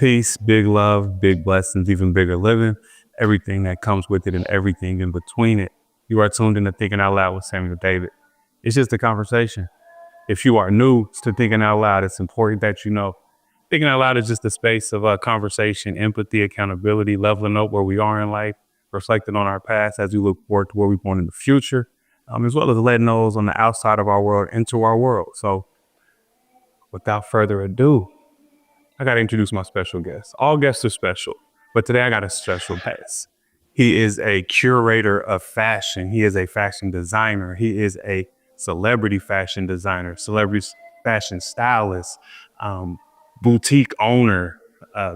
Peace, big love, big blessings, even bigger living, everything that comes with it and everything in between it. You are tuned into Thinking Out Loud with Samuel David. It's just a conversation. If you are new to Thinking Out Loud, it's important that you know Thinking Out Loud is just a space of conversation, empathy, accountability, leveling up where we are in life, reflecting on our past as we look forward to where we're going in the future, as well as letting those on the outside of our world into our world. So without further ado, I got to introduce my special guest. All guests are special, but today I got a special guest. He is a curator of fashion. He is a fashion designer. He is a celebrity fashion designer, celebrity fashion stylist, boutique owner,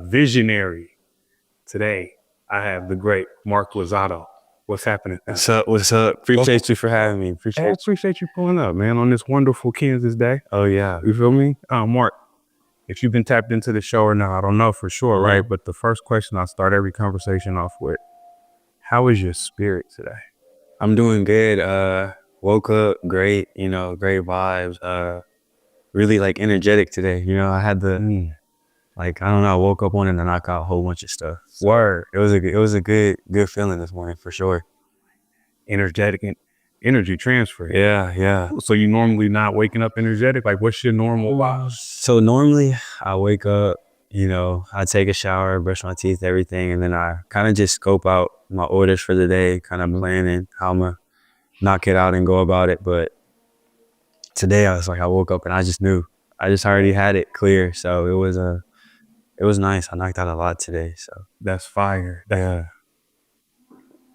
visionary. Today, I have the great Mark Lozado. What's happening? What's up? What's up? Appreciate you for having me. I appreciate you pulling up, man, on this wonderful Kansas day. Oh, yeah. You feel me? Mark, if you've been tapped into the show or not, I don't know for sure, right? But the first question I start every conversation off with, how is your spirit today? I'm doing good. Woke up great, great vibes. Really like energetic today. I had I don't know, I woke up wanting to knock out a whole bunch of stuff. So Word. It was a good feeling this morning for sure. Energetic and energy transfer. Yeah. So you normally not waking up energetic? Like, what's your normal vibe? So normally I wake up, I take a shower, brush my teeth, everything, and then I kind of just scope out my orders for the day, kind of planning how I'm gonna knock it out and go about it. But today I woke up and I just knew. I just already had it clear. So it was nice. I knocked out a lot today. So That's fire. yeah.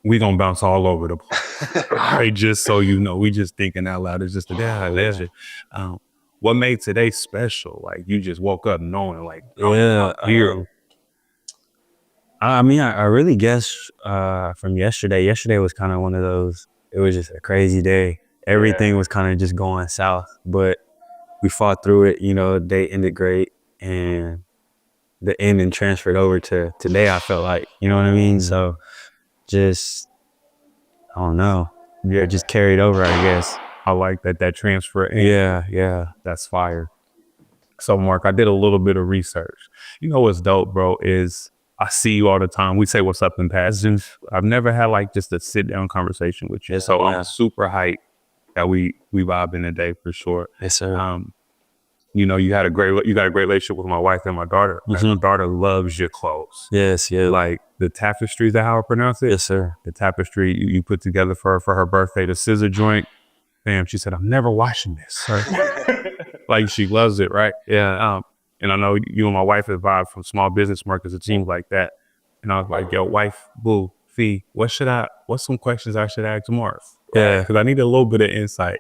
We gonna bounce all over the place. All right, just so you know, we just thinking out loud. It's just a legend. What made today special? Like, you just woke up knowing, like, here. I mean, I really guess from yesterday. Yesterday was kind of one of those. It was just a crazy day. Everything was kind of just going south, but we fought through it. The day ended great, and the ending transferred over to today. I felt like, you know what I mean. So just, I don't know. Yeah, just carried over, I guess. I like that transfer. Yeah. That's fire. So, Mark, I did a little bit of research. You know what's dope, bro, is I see you all the time. We say what's up in passing. I've never had like just a sit down conversation with you. Yes, so yeah. I'm super hyped that we vibing today for sure. Yes, sir. You got a great relationship with my wife and my daughter. Mm-hmm. My daughter loves your clothes. Yes, yeah. Like the tapestry, is that how I pronounce it? Yes, sir. The tapestry you put together for her birthday, the scissor joint. Bam, she said, I'm never washing this. Like, she loves it, right? Yeah. And I know you and my wife have vibed from small business markets, it seems like that. And I was like, yo, wife, boo, fee, what's some questions I should ask Mark? Yeah. Because I need a little bit of insight.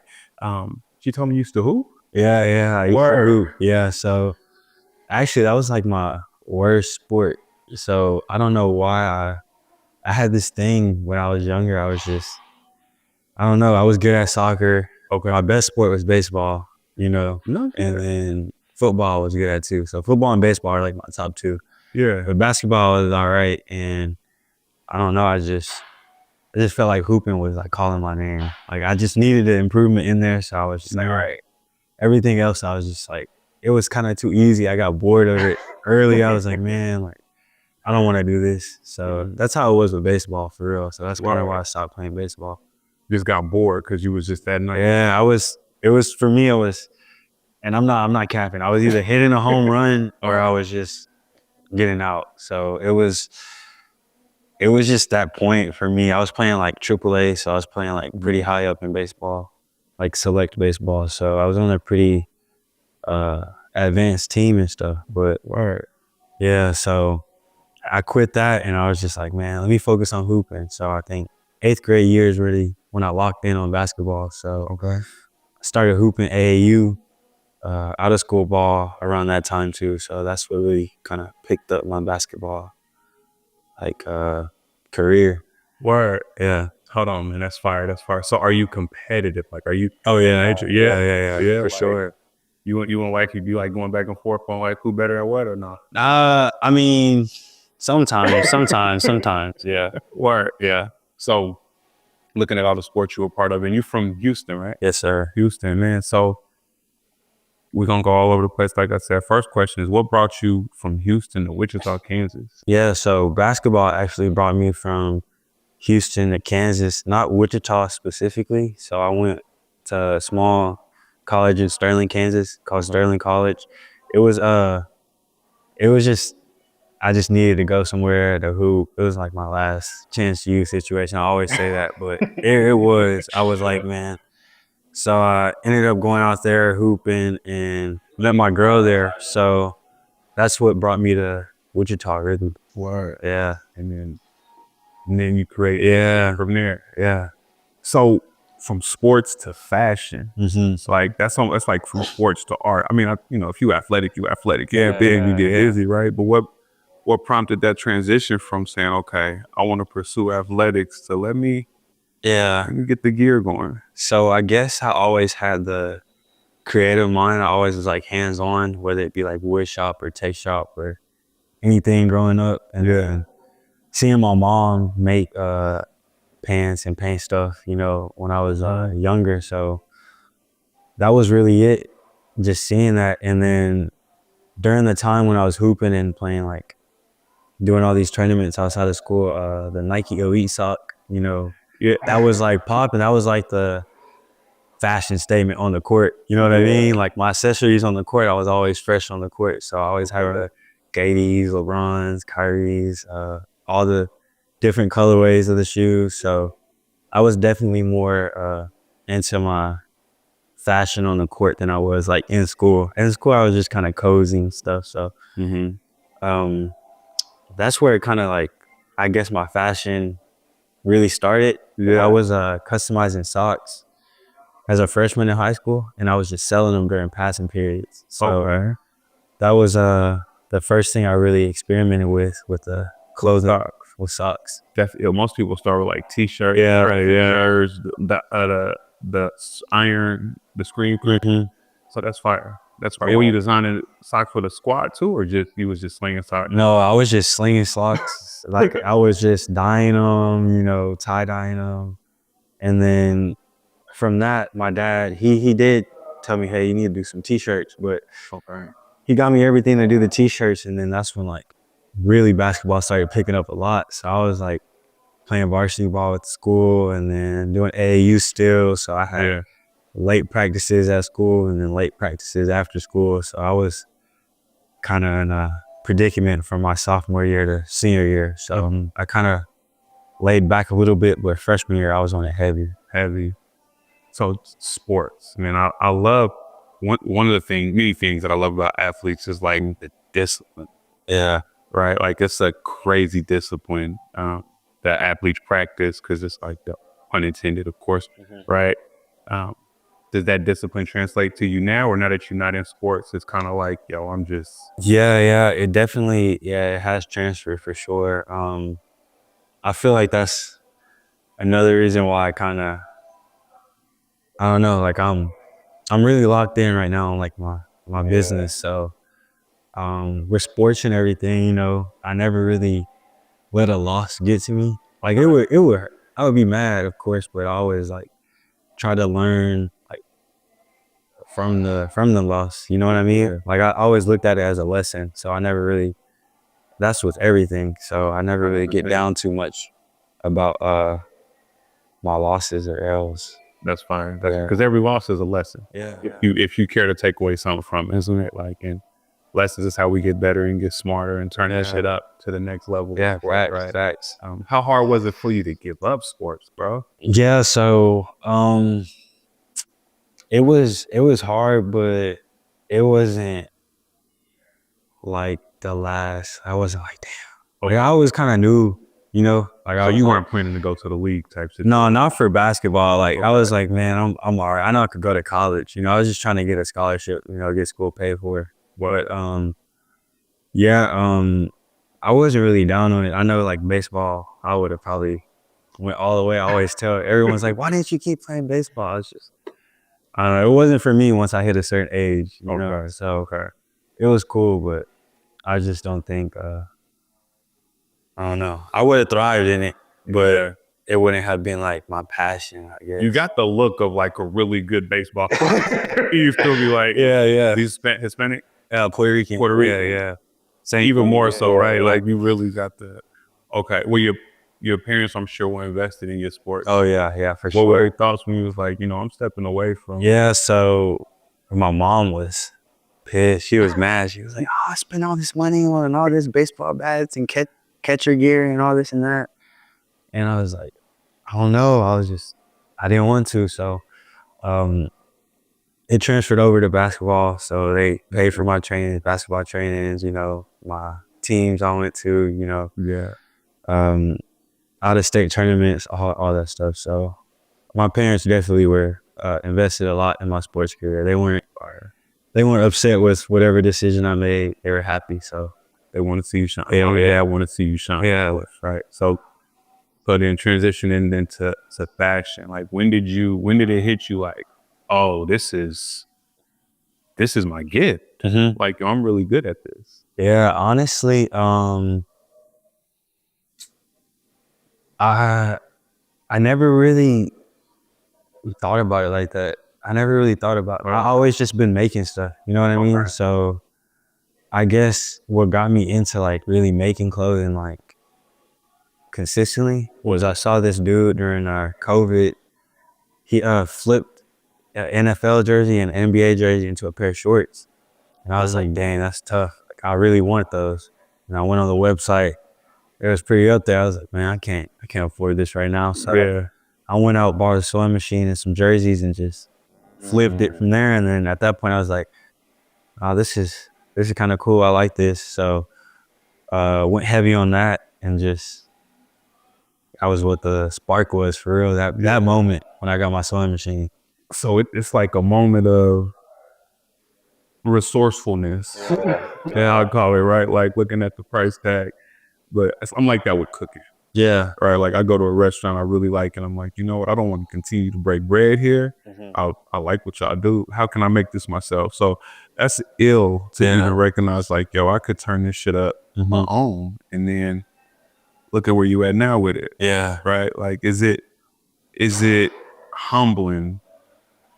She told me you used to hoop? Yeah. I used to Word. hoop. Yeah. So actually that was like my worst sport. So I don't know why I had this thing when I was younger. I was just, I don't know. I was good at soccer. Okay. My best sport was baseball, No, and then football was good at too. So football and baseball are like my top two. Yeah. But basketball was all right. And I don't know. I just felt like hooping was like calling my name. Like I just needed an improvement in there. So I was just like, all right. Everything else, I was just like, it was kind of too easy. I got bored of it early. I was like, man, like, I don't want to do this. So that's how it was with baseball for real. So that's kind of why I stopped playing baseball. Just got bored because you was just that nice. Yeah, for me, and I'm not capping. I was either hitting a home run or I was just getting out. So it was just that point for me. I was playing like AAA, so I was playing like pretty high up in baseball, like select baseball. So I was on a pretty advanced team and stuff. But yeah, so I quit that and I was just like, man, let me focus on hooping. So I think 8th grade year is really when I locked in on basketball. So I started hooping AAU, out of school ball around that time too. So that's what really kind of picked up my basketball career. Word. Yeah. Hold on, man. That's fire. So are you competitive? Like, are you? Oh yeah. Yeah, For like, sure. You and wife, you like going back and forth on like who better at what or not? I mean, sometimes. Yeah. Word. Yeah. So looking at all the sports you were part of, and you from Houston, right? Yes, sir. Houston, man. So we're gonna go all over the place. Like I said, first question is, what brought you from Houston to Wichita, Kansas? Yeah, so basketball actually brought me from Houston to Kansas, not Wichita specifically. So I went to a small college in Sterling, Kansas, called Sterling College. It was it was just I just needed to go somewhere to hoop. It was like my last chance to use situation. I always say that, but it was. I was like, man. So I ended up going out there hooping and met my girl there. So that's what brought me to Wichita Rhythm. Word. Yeah. And then you create from there. Yeah. So from sports to fashion, Mm-hmm. it's like that's like from sports to art. I mean, if you athletic, you athletic. Yeah, Yeah, big, you get yeah. easy, right? But what prompted that transition from saying, okay, I want to pursue athletics to let me get the gear going? So I guess I always had the creative mind. I always was like hands on, whether it be like wood shop or tape shop or anything growing up. And then seeing my mom make pants and paint stuff, when I was younger. So that was really it. Just seeing that. And then during the time when I was hooping and playing, like doing all these tournaments outside of school, the Nike Elite sock, Yeah, that was like popping. That was like the fashion statement on the court. You know what I mean? Like my accessories on the court, I was always fresh on the court. So I always had the Gaties, LeBrons, Kyries, all the different colorways of the shoes. So I was definitely more into my fashion on the court than I was like in school. In school, I was just kind of cozy and stuff. So that's where it kind of like, I guess my fashion really started. I was customizing socks as a freshman in high school, and I was just selling them during passing periods. So that was the first thing I really experimented with the clothing with socks. Most people start with like t-shirts, shirts, the iron, the screen print. So that's fire. That's fire. Were you designing socks for the squad too, or you was just slinging socks? No, I was just slinging socks. Like I was just dyeing them, tie dyeing them, and then from that, my dad he did tell me, hey, you need to do some t-shirts, but he got me everything to do the t-shirts, and then that's when like really basketball started picking up a lot. So I was like playing varsity ball at school and then doing AAU still. So I had late practices at school and then late practices after school. So I was kind of in a predicament from my sophomore year to senior year. So I kind of laid back a little bit, but freshman year I was on it heavy. So sports, man, I love one of the many things that I love about athletes is like the discipline. Yeah. Right. Like it's a crazy discipline that athletes practice, because it's like the pun intended, of course. Right. Does that discipline translate to you now, or now that you're not in sports, it's kind of like, yo, I'm just. Yeah. It definitely, it has transferred for sure. I feel like that's another reason why I don't know, like I'm really locked in right now on like my business. So with sports and everything, I never really let a loss get to me. Like it would I would be mad, of course, but I always like try to learn like from the loss. You know what I mean? Like I always looked at it as a lesson. So I never really, that's with everything. So I never really get down too much about my losses or L's. That's fine. Because every loss is a lesson. Yeah. If you care to take away something from it, isn't it? Like, and lessons is how we get better and get smarter and turn that shit up to the next level. Yeah, sports, facts. How hard was it for you to give up sports, bro? Yeah, so it was hard, but it wasn't like the last. I wasn't like, damn. Like I always kind of knew, like So you weren't planning to go to the league type shit? No, not for basketball. Like I was like, man, I'm all right. I know I could go to college. I was just trying to get a scholarship, get school paid for. But I wasn't really down on it. I know like baseball, I would have probably went all the way. I always tell everyone's like, why didn't you keep playing baseball? It's just, I don't know. It wasn't for me once I hit a certain age, know. So it was cool, but I just don't think. I don't know. I would have thrived in it, but it wouldn't have been like my passion, I guess. You got the look of like a really good baseball player. You still be like, yeah. these Hispanic, Puerto Rican. Puerto Rican. Yeah. Same. Even more so, right? Yeah. Like you really got the okay. Well, your parents, I'm sure, were invested in your sports. Oh yeah, for What sure. were their thoughts when you was like, I'm stepping away from? Yeah, so my mom was pissed. She was mad. She was like, "Oh, I spent all this money on all this baseball bats and catcher gear and all this and that." And I was like, I don't know. I didn't want to. So it transferred over to basketball. So they paid for my training, basketball trainings, my teams I went to, Yeah. out of state tournaments, all that stuff. So my parents definitely were invested a lot in my sports career. They weren't upset with whatever decision I made. They were happy. So They want to see you shine. Yeah. I want to see you shine. Yeah. Of course, right. So then transitioning into fashion. Like when did it hit you like, oh, this is my gift. Like I'm really good at this. Yeah, honestly, I never really thought about it like that. I never really thought about it. I always just been making stuff, you know what I mean? Okay. So I guess what got me into like really making clothing like consistently was I saw this dude during COVID. He flipped an NFL jersey and NBA jersey into a pair of shorts. And I was like, dang, that's tough. Like, I really want those. And I went on the website. It was pretty up there. I was like, man, I can't afford this right now. So Yeah. I went out, bought a sewing machine and some jerseys and just flipped it from there. And then at that point I was like, oh, this is kind of cool. I like this. So went heavy on that and that was what the spark was for real. That moment when I got my sewing machine. So it's like a moment of resourcefulness. Yeah, I'll call it, right? Like looking at the price tag. But I'm like that with cooking. Yeah. Right. Like I go to a restaurant I really like and I'm like, you know what? I don't want to continue to break bread here. I like what y'all do. How can I make this myself? So that's ill to even recognize like, yo, I could turn this shit up my own and then look at where you at now with it. Yeah. Right. Like, is it humbling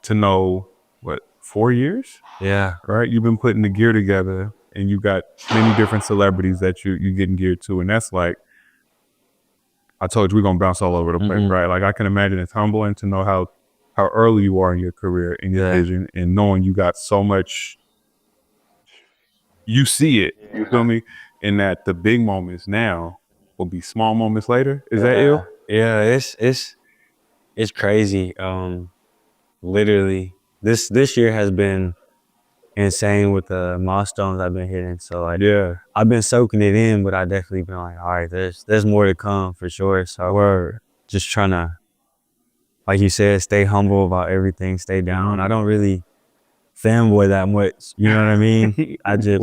to know what 4 years? Yeah. Right. You've been putting the gear together and you got many different celebrities that you getting geared to. And that's like, I told you we're gonna bounce all over the place, right? Like I can imagine it's humbling to know how early you are in your career, in your vision, and knowing you got so much. You see it, you feel me? And that the big moments now will be small moments later. Is that ill? Yeah, it's crazy. Literally, this year has been insane with the milestones I've been hitting. So like, I've been soaking it in, but I definitely been like, all right, there's more to come for sure. So we're just trying to, like you said, stay humble about everything, stay down. I don't really fanboy that much, you know what I mean? I just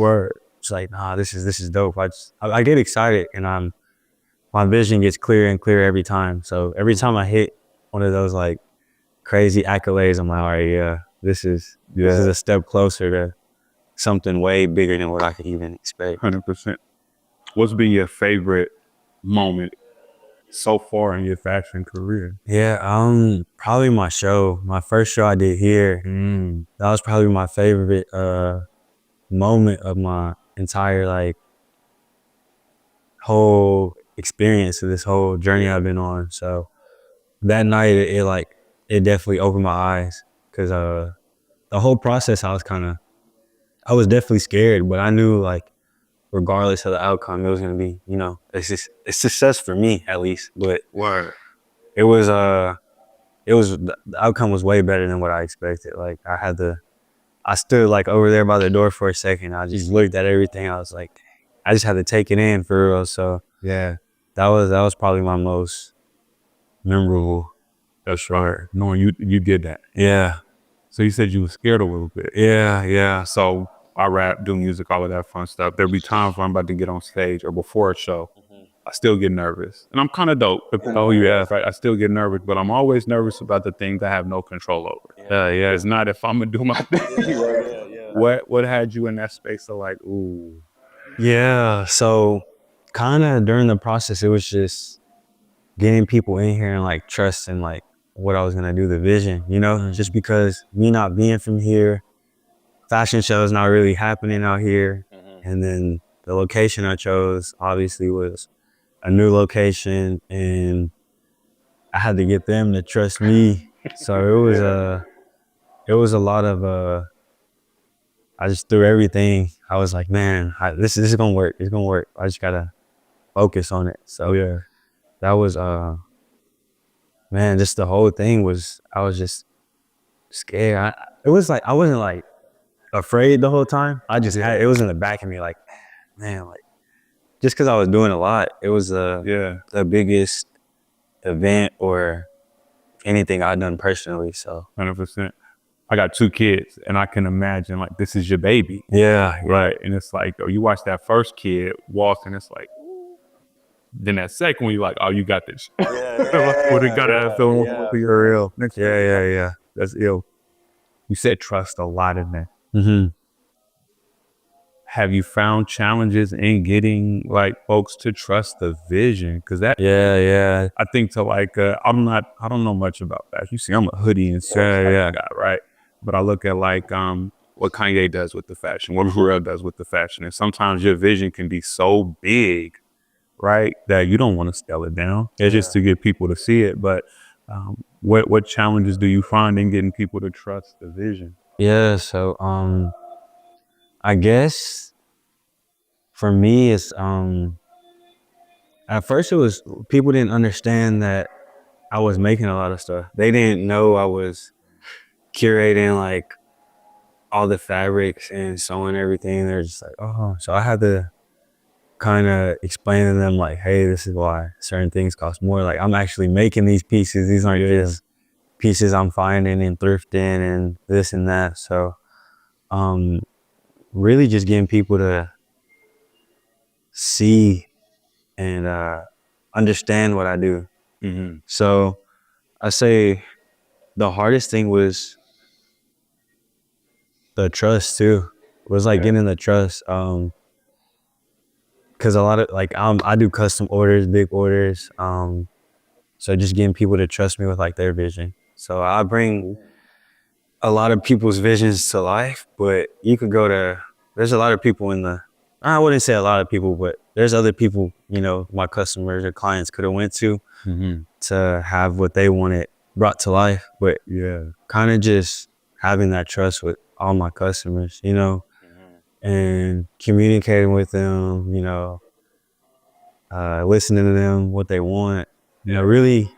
it's like, nah, this is dope. I get excited and my vision gets clearer and clearer every time. So every time I hit one of those like crazy accolades, I'm like, all right, yeah, this is a step closer to something way bigger than what I could even expect. 100%. What's been your favorite moment so far in your fashion career? Yeah, probably my first show I did here. That was probably my favorite moment of my entire like whole experience of this whole journey I've been on. So that night it definitely opened my eyes because the whole process I was definitely scared, but I knew like regardless of the outcome, it was gonna be, it's success for me at least. But it was the outcome was way better than what I expected. Like I stood like over there by the door for a second. I just looked at everything. I was like, I just had to take it in for real. So yeah, that was probably my most memorable. That's right. Knowing you did that. Yeah. So you said you were scared a little bit. Yeah. So I rap, do music, all of that fun stuff. There'll be times when I'm about to get on stage or before a show, I still get nervous. And I'm kind of dope. Oh yeah, right. I still get nervous, but I'm always nervous about the things I have no control over. Yeah. It's not if I'm gonna do my thing. What had you in that space of like, ooh? Yeah. So kind of during the process, it was just getting people in here and like trusting like what I was gonna do, the vision, you know, just because me not being from here, fashion shows not really happening out here. And then the location I chose obviously was a new location, and I had to get them to trust me. So it was a lot of I just threw everything. I was like, man, this is gonna work. It's gonna work. I just gotta focus on it. So Yeah. that was man, just the whole thing was, I was just scared. It was like I wasn't like afraid the whole time. I just had, it was in the back of me like, man, like just because I was doing a lot, it was Yeah. the biggest event or anything I've done personally. So 100%. I got 2 kids, and I can imagine like this is your baby, yeah, right? And it's like, oh, you watch that first kid walk, and it's like, then that second one, you like, oh, you got this. What it got to feel for real. Yeah. That's ill. You said trust a lot in that. Mm-hmm. Have you found challenges in getting like folks to trust the vision? Because that, Yeah. I think to like, I don't know much about that. You see, I'm a hoodie and so guy, right? But I look at like what Kanye does with the fashion, what Pharrell does with the fashion, and sometimes your vision can be so big, right, that you don't want to scale it down. It's just to get people to see it. But what challenges do you find in getting people to trust the vision? Yeah. So I guess for me it's at first it was, people didn't understand that I was making a lot of stuff. They didn't know I was curating like all the fabrics and sewing everything. They're just like, oh. So I had to kind of explain to them like, hey, this is why certain things cost more. Like I'm actually making these pieces. These aren't just pieces I'm finding and thrifting and this and that. So really just getting people to see and understand what I do. Mm-hmm. So I say the hardest thing was the trust too. It was like getting the trust. Cause a lot of like I do custom orders, big orders. So just getting people to trust me with like their vision. So I bring a lot of people's visions to life, but you could go to, there's a lot of people in the, I wouldn't say a lot of people, but there's other people, you know, my customers or clients could have went to have what they wanted brought to life. But kind of just having that trust with all my customers, you know, and communicating with them, you know, listening to them, what they want, you know, really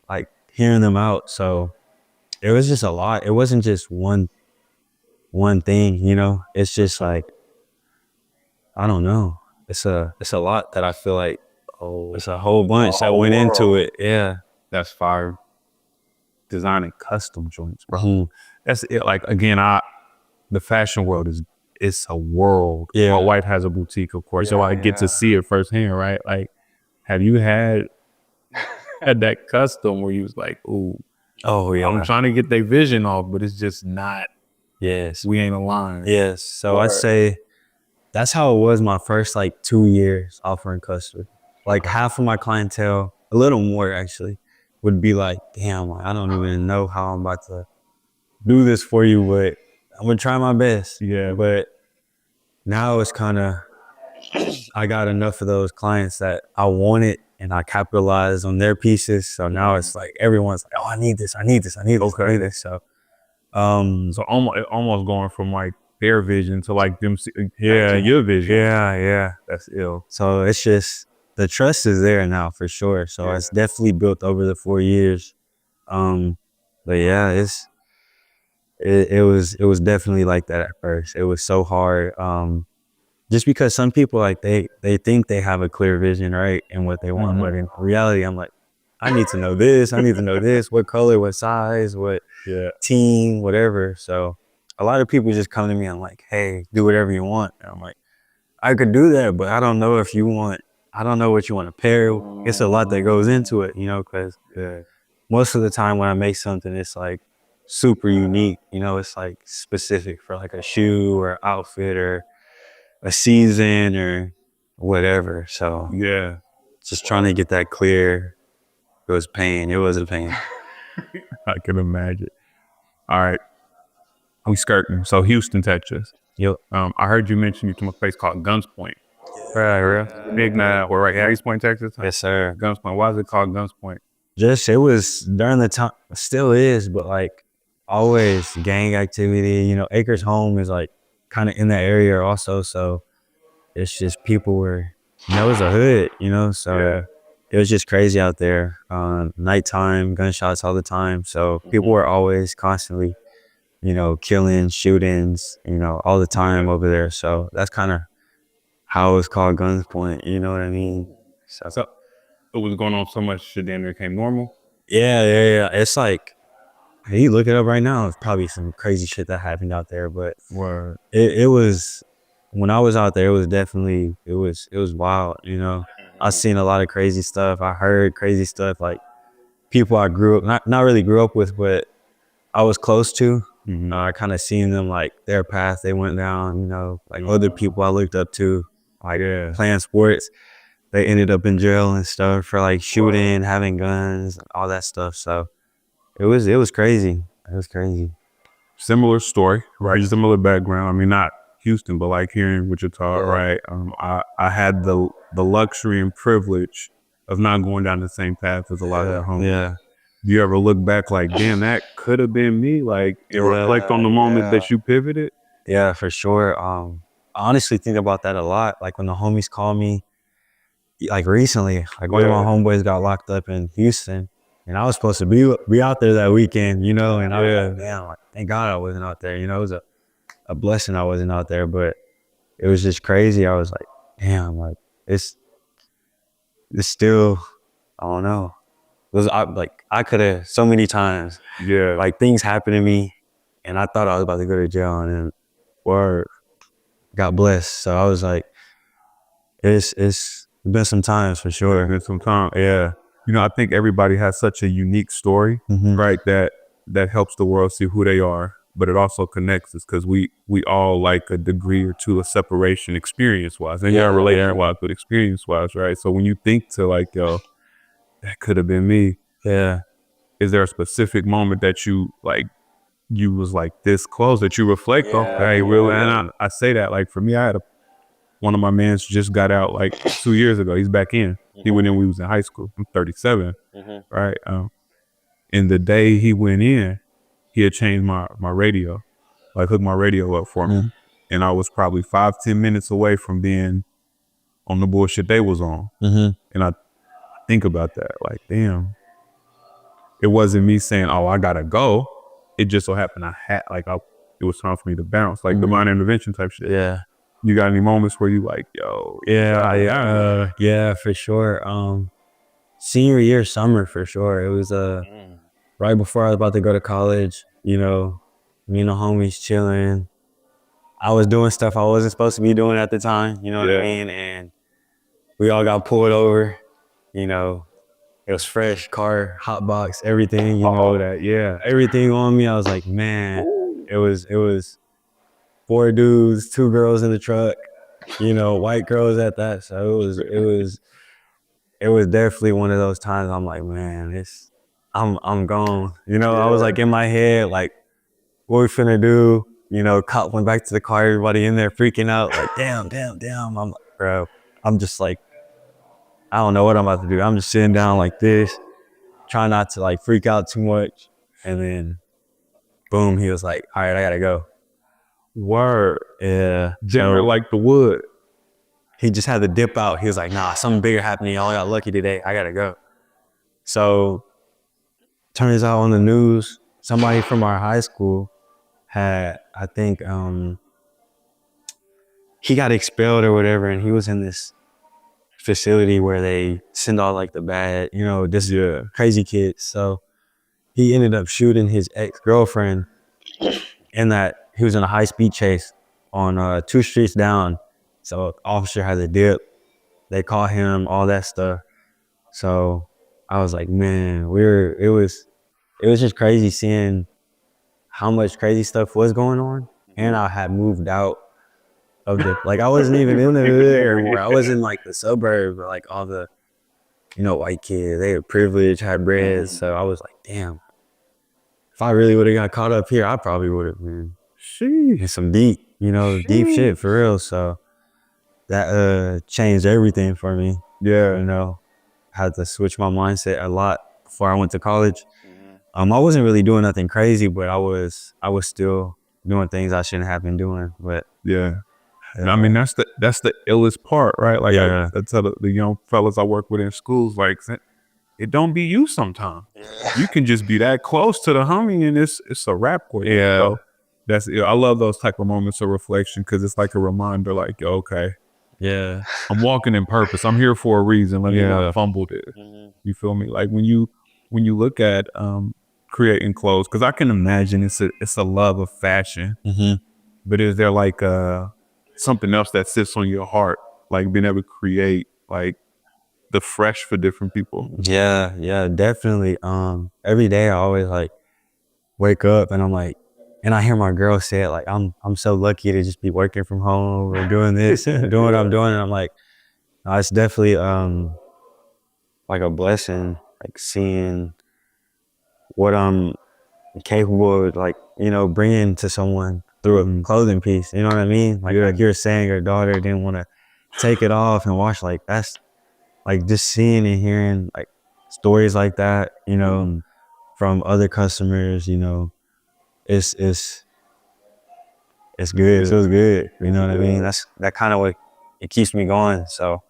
like hearing them out. So it was just a lot. It wasn't just one thing, you know. It's just like, I don't know. It's a lot that I feel like, it's a whole bunch that went into it. Yeah. That's fire. Designing custom joints, bro. That's it. Like again, the fashion world it's a world. Yeah. My wife has a boutique, of course, so I get to see it firsthand, right? Like, have you had that custom where you was like, ooh, yeah. I'm trying to get their vision off, but it's just not. Yes. We ain't aligned. Yes. So I'd say that's how it was my first like 2 years offering custom. Like half of my clientele, a little more actually, would be like, damn, I don't even know how I'm about to do this for you, but I'm gonna try my best. Yeah. But now it's kind of, I got enough of those clients that I want it and I capitalize on their pieces. So now it's like everyone's like, oh, I need this. So so almost going from like their vision to like them, your vision. Yeah. That's ill. So it's just, the trust is there now for sure. So it's definitely built over the 4 years. But yeah, it was definitely like that at first. It was so hard. Just because some people like they think they have a clear vision, right, and what they want, but in reality, I'm like, I need to know this. I need to know this. What color? What size? What team? Whatever. So a lot of people just come to me and like, hey, do whatever you want. And I'm like, I could do that, but I don't know if you want. I don't know what you want to pair. It's a lot that goes into it, you know, because most of the time when I make something, it's like super unique. You know, it's like specific for like a shoe or outfit or a season or whatever. So Yeah. just trying to get that clear It was pain. It was a pain. I can imagine. All right, we skirting. So Houston, Texas. Yep. I heard you mention you to a place called Guns Point. Right, real. Big now, we're right here, East Point, Texas. Yes, sir. Guns Point. Why is it called Guns Point? Just it was during the time, still is, but like always gang activity. You know, Acres Home is like kind of in that area also, so it's just people were, you know, it was a hood, you know, so Yeah. it was just crazy out there. Nighttime, gunshots all the time, so people were always constantly, you know, killing, shootings, you know, all the time over there. So that's kind of how it's called Guns Point. You know what I mean? So it was going on so much shit, then it became normal. Yeah. It's like, hey, you look it up right now. It's probably some crazy shit that happened out there, but Word. it was, when I was out there, it was definitely, it was wild. You know, I seen a lot of crazy stuff. I heard crazy stuff, like people I grew up, not really grew up with, but I was close to. I kind of seen them, like their path they went down. You know, like other people I looked up to, like playing sports. They ended up in jail and stuff for like shooting, having guns, all that stuff. So it was crazy. It was crazy. Similar story, right? Similar background. I mean, not Houston, but like here in Wichita, Yeah. right? I had the luxury and privilege of not going down the same path as a lot of the homies. Yeah. Do you ever look back like, damn, that could have been me? Like, and reflect on the moment that you pivoted? Yeah, for sure. I honestly think about that a lot. Like when the homies call me, like recently, like one of my homeboys got locked up in Houston, and I was supposed to be out there that weekend, you know, and I was like, damn, like, thank God I wasn't out there. You know, it was a blessing I wasn't out there, but it was just crazy. I was like, damn, like it's still, I don't know. It was I could have so many times. Yeah. Like things happened to me, and I thought I was about to go to jail, and then word, got blessed. So I was like, it's been some times for sure. Been some time. Yeah. You know, I think everybody has such a unique story, right? That helps the world see who they are, but it also connects us because we all like a degree or two of separation experience wise, and relation wise, but experience wise, right? So when you think to like, yo, that could have been me. Yeah. Is there a specific moment that you like, you was like this close that you reflect on? Hey, really? And I say that like for me, I had one of my mans just got out like 2 years ago. He's back in. He went in when we was in high school. I'm 37, right? And the day he went in, he had changed my radio, like hooked my radio up for me. And I was probably 5-10 minutes away from being on the bullshit they was on. And I think about that, like, damn, it wasn't me saying, oh, I gotta go. It just so happened I had, like, it was time for me to bounce, like divine intervention type shit. Yeah. You got any moments where you like, yo? Yeah, for sure. Senior year summer for sure. It was right before I was about to go to college. You know, me and the homies chilling. I was doing stuff I wasn't supposed to be doing at the time. You know what I mean? And we all got pulled over. You know, it was fresh car, hot box, everything. You know everything on me. I was like, man, it was 4 dudes, 2 girls in the truck. You know, white girls at that. So it was definitely one of those times I'm like, man, I'm gone. You know, I was like in my head, like, what we finna do? You know, cop went back to the car, everybody in there freaking out, like, damn. I'm like, bro, I'm just like, I don't know what I'm about to do. I'm just sitting down like this, trying not to like freak out too much. And then boom, he was like, all right, I gotta go. Word. Yeah. General like the wood. He just had to dip out. He was like, nah, something bigger happening. Y'all got lucky today. I gotta go. So turns out on the news, somebody from our high school had, I think, he got expelled or whatever, and he was in this facility where they send all like the bad, you know, this crazy kids. So he ended up shooting his ex-girlfriend, and that he was in a high-speed chase on 2 streets down. So officer had to dip. They caught him, all that stuff. So I was like, man, it was just crazy seeing how much crazy stuff was going on. And I had moved out of the, like I wasn't even in the hood anymore. I was in like the suburbs, or like all the white kids. They were privileged, had bread. So I was like, damn, if I really would have got caught up here, I probably would have been in some deep, deep shit for real. So that changed everything for me. Yeah. Had to switch my mindset a lot before I went to college. I wasn't really doing nothing crazy, but I was still doing things I shouldn't have been doing. But Yeah. I mean, that's the illest part, right? Like, Yeah. I tell the young fellas I work with in schools, like, it don't be you sometimes. You can just be that close to the homie and it's a wrap for you. Yeah. So I love those type of moments of reflection because it's like a reminder, like, yo, okay, Yeah. I'm walking in purpose. I'm here for a reason. Let me not fumble this. You feel me? Like when you look at creating clothes, because I can imagine it's a love of fashion. But is there like something else that sits on your heart, like being able to create like the fresh for different people? Yeah, definitely. Every day I always like wake up and I'm like, and I hear my girl say it, like, I'm so lucky to just be working from home or doing this, doing what I'm doing. And I'm like, no, it's definitely like a blessing, like seeing what I'm capable of, like, bringing to someone through a clothing piece. You know what I mean? Like you were saying, your daughter didn't want to take it off and wash. Like that's like just seeing and hearing like stories like that, from other customers. It's good. It feels good. You know what I mean? That kind of what it keeps me going. So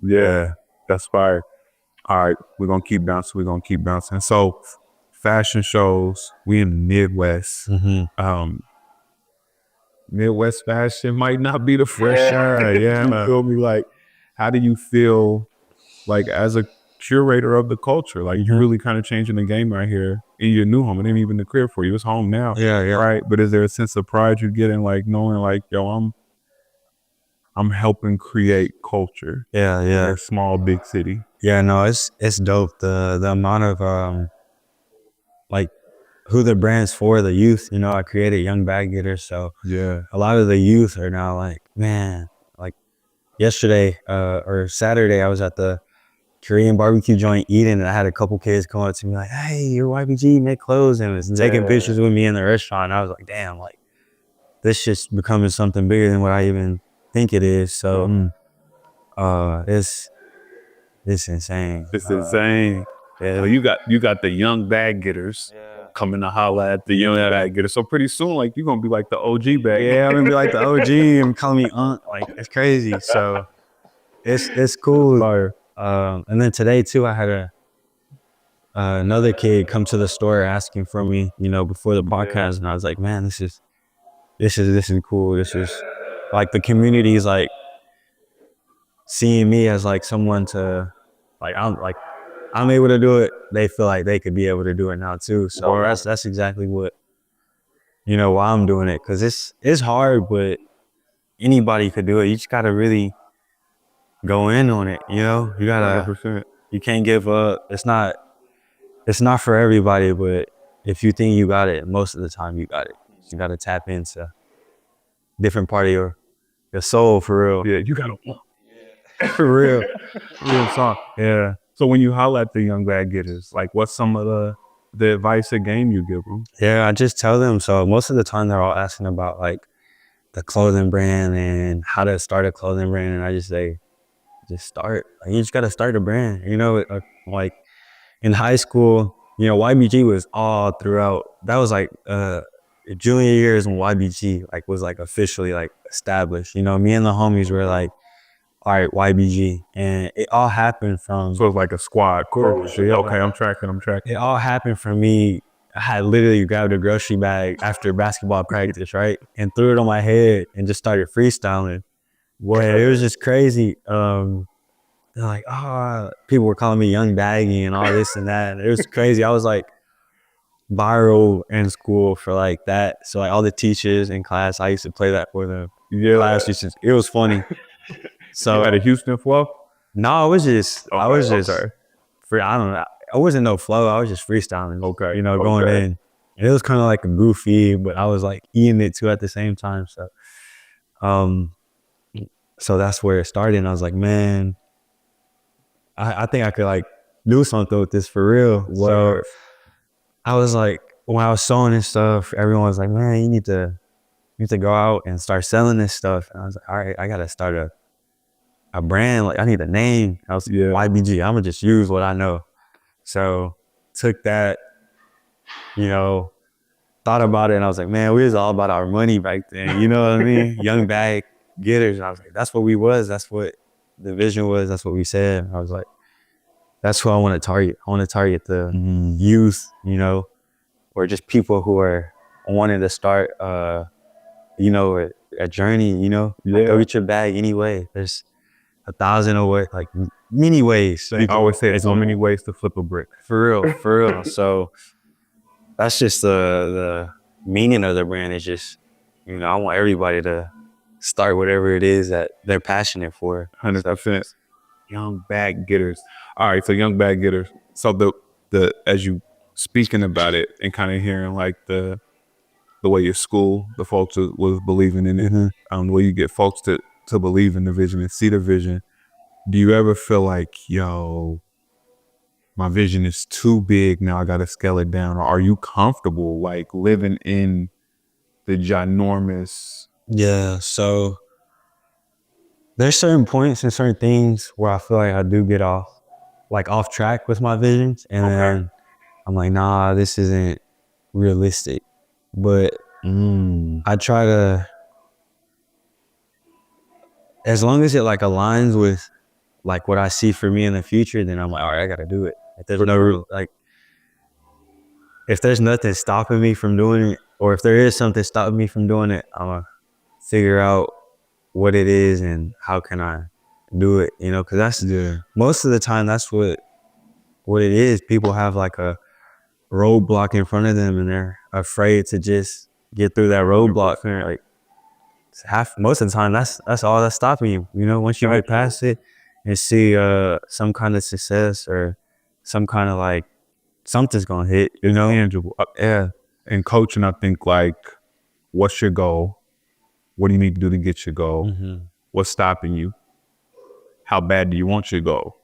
Yeah, that's fire. All right, we're gonna keep bouncing. So fashion shows, we in the Midwest. Midwest fashion might not be the fresh shine. Yeah. You feel me? Like, how do you feel like as a curator of the culture? Like you're really kind of changing the game right here in your new home. It ain't even the crib for you. It's home now. Yeah. Right. But is there a sense of pride you get in like knowing like, yo, I'm helping create culture Yeah. in a small big city? Yeah, no, it's dope. The amount of like who the brand's for, the youth. I created Young Bag Getters, so Yeah. a lot of the youth are now like, man, like yesterday or Saturday, I was at the Korean barbecue joint eating, and I had a couple kids come up to me like, "Hey, you're YBG, make clothes," and was taking pictures with me in the restaurant. And I was like, "Damn, like this shit's becoming something bigger than what I even think it is." So, it's insane. It's insane. Yeah. So you got the young bag getters coming to holla at the young bag getters. So pretty soon, like you're gonna be like the OG bag. Yeah, I'm gonna be like the OG and calling me aunt. Like it's crazy. So it's cool. And then today too, I had another kid come to the store asking for me, before the podcast, and I was like, man, this is cool. This is like the community is like seeing me as like someone to like I'm able to do it. They feel like they could be able to do it now too. So that's exactly what why I'm doing it, because it's hard, but anybody could do it. You just gotta really go in on it. You gotta 100%. you can't give up. It's not for everybody, but if you think you got it, most of the time you got it. You gotta tap into different part of your soul for real. Yeah, you gotta For real. real talk. Yeah. So when you holla at the young bag getters, like what's some of the advice or game you give them? Yeah, I just tell them. So most of the time they're all asking about like the clothing brand and how to start a clothing brand, and I just say, just start. Like, you just gotta start a brand. Like in high school, YBG was all throughout. That was like junior years when YBG like was like officially like established. Me and the homies were like, all right, YBG, and it all happened from. So it's like a squad. Cool. Okay, I'm tracking. It all happened from me. I had literally grabbed a grocery bag after basketball practice, right, and threw it on my head and just started freestyling. Boy, it was just crazy. They're like, people were calling me Young Baggy and all this and that. And it was crazy. I was like viral in school for like that. So like all the teachers in class, I used to play that for them. Yeah. Class teachers. It was funny. So you had a Houston flow? No, I was just Okay. free. I don't know. I wasn't no flow. I was just freestyling. Okay. Going in. And it was kind of like a goofy, but I was like eating it too at the same time. So, so that's where it started. And I was like, man, I think I could like do something with this for real. So I was like, when I was sewing and stuff, everyone was like, man, you need to go out and start selling this stuff. And I was like, all right, I gotta start a brand. Like I need a name. I was YBG. I'm gonna just use what I know. So took that, you know, thought about it, and I was like, man, we was all about our money back then. You know what I mean? Young bag getters. And I was like, that's what we was. That's what the vision was. That's what we said. And I was like, that's who I want to target. I want to target the youth, you know, or just people who are wanting to start, you know, a journey, you know, like, go get your bag anyway. There's 1,000 or what, like many ways. They always say there's so many ways to flip a brick. For real, for real. So that's just the meaning of the brand. Is just, you know, I want everybody to start whatever it is that they're passionate for. 100%. Young bag getters. All right, so young bag getters. So the as you speaking about it and kind of hearing like the way your school, the folks was believing in it, the way you get folks to believe in the vision and see the vision. Do you ever feel like, yo, my vision is too big now, I gotta scale it down? Or are you comfortable like living in the ginormous? Yeah, so there's certain points and certain things where I feel like I do get off track with my visions, and then I'm like, nah, this isn't realistic. But I try to, as long as it like aligns with like what I see for me in the future, then I'm like, all right, I gotta do it. If there's no like, if there's nothing stopping me from doing it, or if there is something stopping me from doing it, I'm gonna figure out what it is and how can I do it, you know, because that's most of the time that's what it is. People have like a roadblock in front of them and they're afraid to just get through that roadblock. Like most of the time that's all that's stopping you, you know. Once you get past it and see some kind of success or some kind of like something's gonna hit, you know, tangible. And coaching, I think, like, what's your goal? What do you need to do to get your goal? What's stopping you? How bad do you want your goal?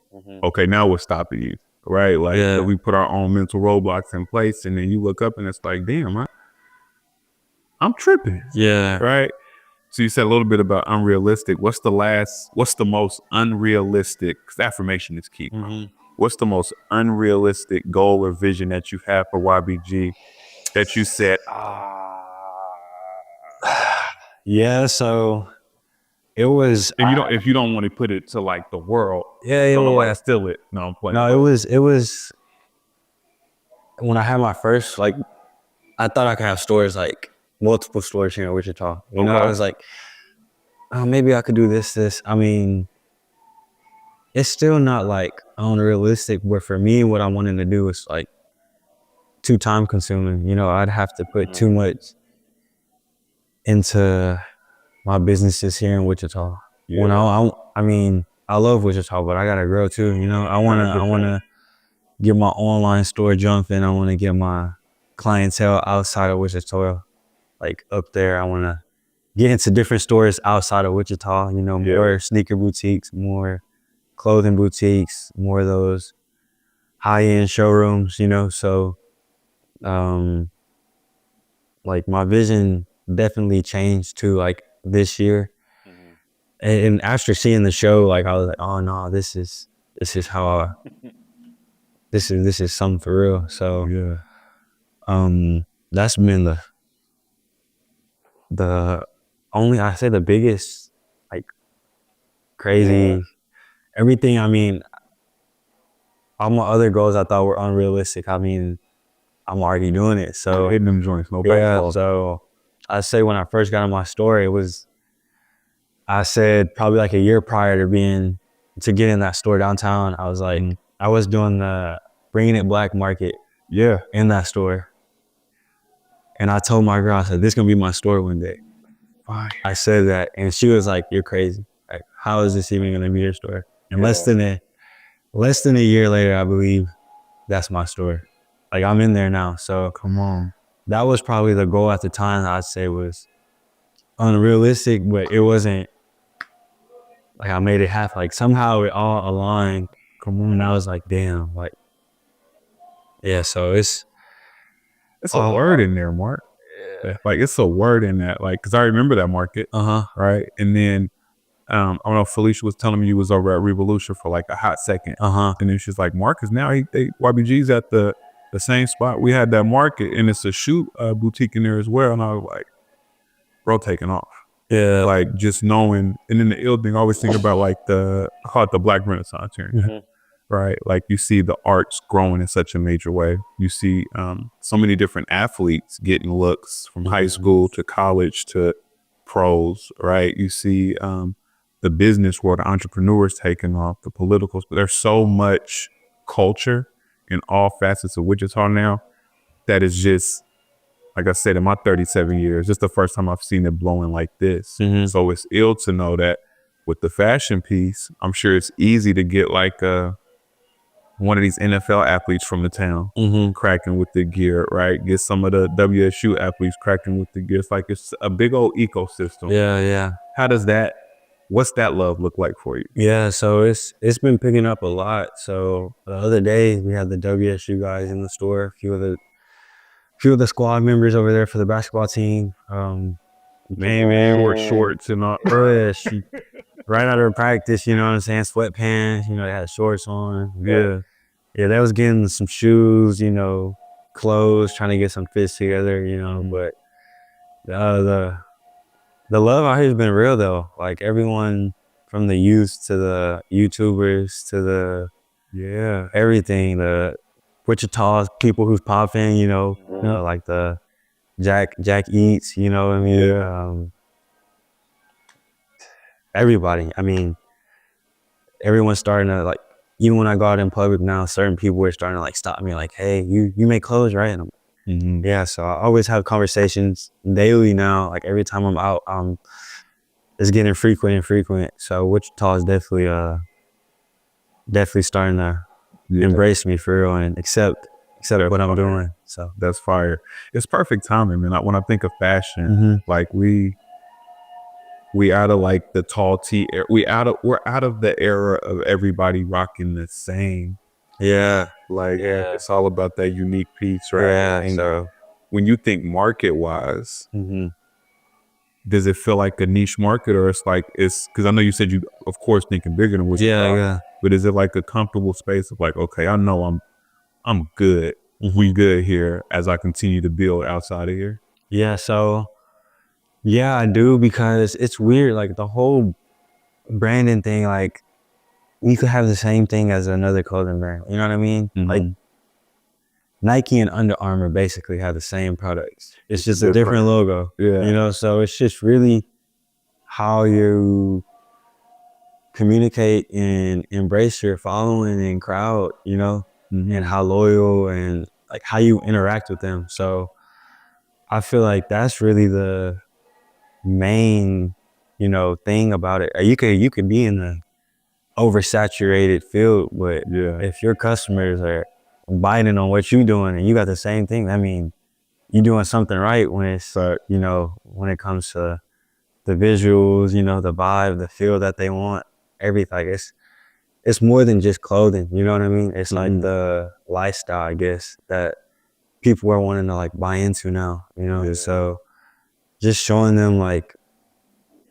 Okay, now what's stopping you? Right? Like, so we put our own mental roadblocks in place, and then you look up and it's like, damn, I'm tripping. Yeah. Right? So you said a little bit about unrealistic. What's the most unrealistic, because affirmation is key. What's the most unrealistic goal or vision that you have for YBG that you said, yeah, so it was, and if you don't want to put it to like the world, steal it. No, I'm playing. No, it was when I had my first, like, I thought I could have stores, like multiple stores here in Wichita. You know, I was like, oh, maybe I could do this. I mean, it's still not like unrealistic, but for me, what I wanted to do is like too time consuming. You know, I'd have to put too much into my businesses here in Wichita. When I mean, I love Wichita, but I gotta grow too. You know, I wanna get my online store jumping. I wanna get my clientele outside of Wichita, like up there. I wanna get into different stores outside of Wichita. You know, more sneaker boutiques, more clothing boutiques, more of those high-end showrooms. You know, so like my vision definitely changed to like this year. And after seeing the show, like I was like, oh no, this is how this is something for real. So that's been the only, I say, the biggest, like, crazy everything. I mean, all my other goals I thought were unrealistic. I mean, I'm already doing it. So hitting them joints, no baseball. So I say when I first got in my store, I said probably like a year prior to get in that store downtown, I was like, I was doing the Bringing It Black market in that store. And I told my girl, I said, this is gonna be my store one day. I said that, and she was like, you're crazy. Like, how is this even gonna be your store? And less than a year later, I believe that's my store. Like, I'm in there now. So come on. That was probably the goal at the time that I'd say was unrealistic, but it wasn't like I made it happen. Like, somehow it all aligned Come on. And I was like, damn, like, yeah. So it's It's a word in there, Mark. Like it's a word in that, like, because I remember that market, right? And then I don't know, Felicia was telling me you was over at Revolution for like a hot second, and then she's like, Marcus, now YBG's at the same spot we had that market, and it's a shoe boutique in there as well. And I was like, bro, taking off. Yeah. Like just knowing, and then the ill thing, I always think about like I call it the Black Renaissance here, right? Like you see the arts growing in such a major way. You see so many different athletes getting looks from high school to college to pros, right? You see the business world, the entrepreneurs taking off, the politicals. But there's so much culture in all facets of Wichita now that is just, like I said, in my 37 years, it's the first time I've seen it blowing like this. So it's ill to know that with the fashion piece, I'm sure it's easy to get like one of these NFL athletes from the town cracking with the gear, right? Get some of the WSU athletes cracking with the gear. It's like it's a big old ecosystem. Yeah. What's that love look like for you? Yeah, so it's been picking up a lot. So the other day we had the WSU guys in the store, a few of the squad members over there for the basketball team. Man, shorts and all. Bro, yeah, right out of practice, you know what I'm saying? Sweatpants, you know, they had shorts on. Yeah, they was getting some shoes, you know, clothes, trying to get some fits together, you know. But the love out here has been real though. Like everyone from the youth to the YouTubers to the everything, the Wichita people who's popping, you know, like the Jack Eats, you know what I mean? Everybody. I mean, everyone's starting to like, even when I go out in public now, certain people are starting to like stop me like, hey, you make clothes, right? And yeah, so I always have conversations daily now. Like every time I'm out, it's getting frequent. So Wichita is definitely starting to embrace me for real and accept what I'm doing. So that's fire. It's perfect timing, man. Like, when I think of fashion, like we out of like the tall tee era. We're out of the era of everybody rocking the same. It's all about that unique piece, right? Yeah. And So when you think market wise, does it feel like a niche market, or it's because I know you said you of course thinking bigger than what you thought, but is it like a comfortable space of like, okay, I know I'm good. We good here as I continue to build outside of here? Yeah, so yeah, I do, because it's weird. Like the whole branding thing, like you could have the same thing as another clothing brand. You know what I mean? Like Nike and Under Armour basically have the same products. It's just a different logo. Yeah. You know, so it's just really how you communicate and embrace your following and crowd, you know, and how loyal and like how you interact with them. So I feel like that's really the main, you know, thing about it. You could be in the oversaturated field, but if your customers are biting on what you're doing and you got the same thing, I mean, you're doing something right when it's, you know, when it comes to the visuals, you know, the vibe, the feel that they want, everything. It's more than just clothing, you know what I mean? It's like the lifestyle, I guess, that people are wanting to like buy into now, you know? So just showing them like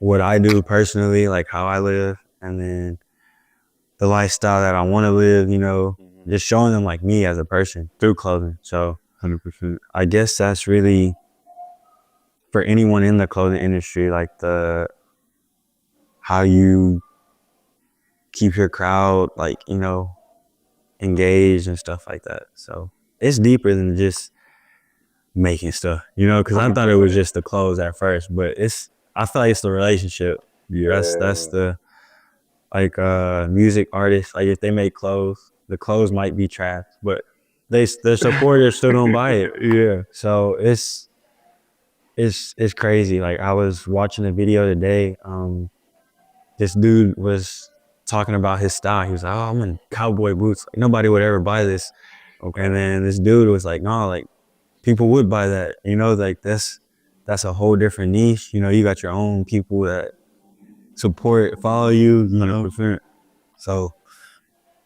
what I do personally, like how I live, and then the lifestyle that I want to live, you know, just showing them like me as a person through clothing. So 100%. I guess that's really for anyone in the clothing industry, like how you keep your crowd, like, you know, engaged and stuff like that. So it's deeper than just making stuff, you know, because I thought it was just the clothes at first, but I feel like it's the relationship. That's the like music artists, like if they make clothes, the clothes might be trash, but their supporters still don't buy it. So it's crazy. Like I was watching a video today, this dude was talking about his style. He was like, oh, I'm in cowboy boots, like nobody would ever buy this. And then this dude was like, no, like people would buy that, you know, like that's a whole different niche. You know, you got your own people that support, follow you, you know. 100%. So